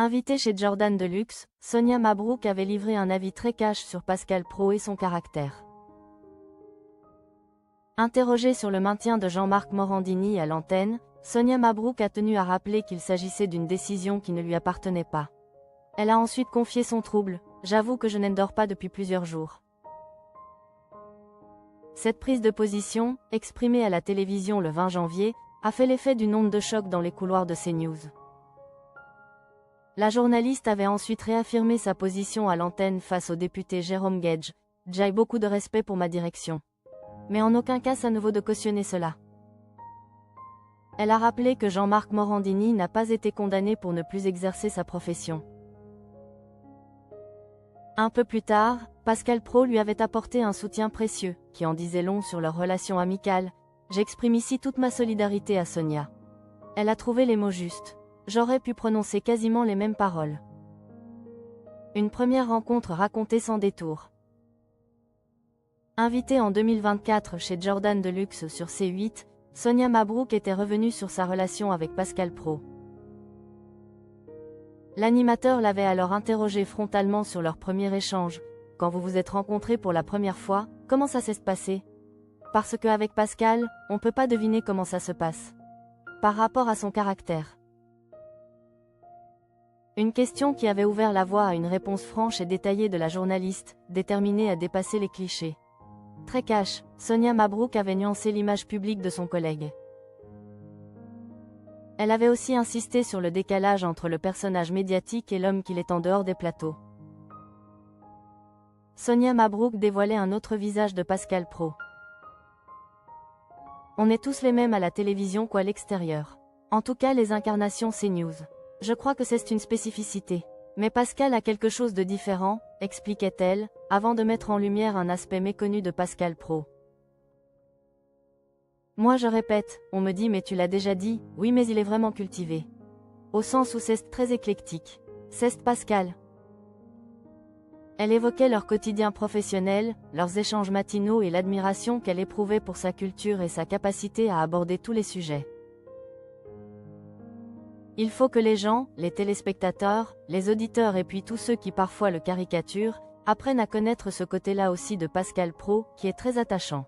Invitée chez Jordan Deluxe, Sonia Mabrouk avait livré un avis très cash sur Pascal Praud et son caractère. Interrogée sur le maintien de Jean-Marc Morandini à l'antenne, Sonia Mabrouk a tenu à rappeler qu'il s'agissait d'une décision qui ne lui appartenait pas. Elle a ensuite confié son trouble: « J'avoue que je n'endors pas depuis plusieurs jours. » Cette prise de position, exprimée à la télévision le 20 janvier, a fait l'effet d'une onde de choc dans les couloirs de CNews. La journaliste avait ensuite réaffirmé sa position à l'antenne face au député Jérôme Guedj: « J'ai beaucoup de respect pour ma direction. Mais en aucun cas ça ne vaut de cautionner cela. » Elle a rappelé que Jean-Marc Morandini n'a pas été condamné pour ne plus exercer sa profession. Un peu plus tard, Pascal Praud lui avait apporté un soutien précieux, qui en disait long sur leur relation amicale. « J'exprime ici toute ma solidarité à Sonia. Elle a trouvé les mots justes. J'aurais pu prononcer quasiment les mêmes paroles. » Une première rencontre racontée sans détour. Invitée en 2024 chez Jordan Deluxe sur C8, Sonia Mabrouk était revenue sur sa relation avec Pascal Praud. L'animateur l'avait alors interrogée frontalement sur leur premier échange. « Quand vous vous êtes rencontrés pour la première fois, comment ça s'est passé ? Parce qu'avec Pascal, on ne peut pas deviner comment ça se passe. Par rapport à son caractère. » Une question qui avait ouvert la voie à une réponse franche et détaillée de la journaliste, déterminée à dépasser les clichés. Très cash, Sonia Mabrouk avait nuancé l'image publique de son collègue. Elle avait aussi insisté sur le décalage entre le personnage médiatique et l'homme qu'il est en dehors des plateaux. Sonia Mabrouk dévoilait un autre visage de Pascal Praud. On est tous les mêmes à la télévision qu'à l'extérieur. En tout cas les incarnations CNews. Je crois que c'est une spécificité. Mais Pascal a quelque chose de différent, expliquait-elle, avant de mettre en lumière un aspect méconnu de Pascal Praud. Moi je répète, on me dit mais tu l'as déjà dit, oui mais il est vraiment cultivé. Au sens où c'est très éclectique. C'est Pascal. Elle évoquait leur quotidien professionnel, leurs échanges matinaux et l'admiration qu'elle éprouvait pour sa culture et sa capacité à aborder tous les sujets. Il faut que les gens, les téléspectateurs, les auditeurs et puis tous ceux qui parfois le caricaturent, apprennent à connaître ce côté-là aussi de Pascal Praud, qui est très attachant.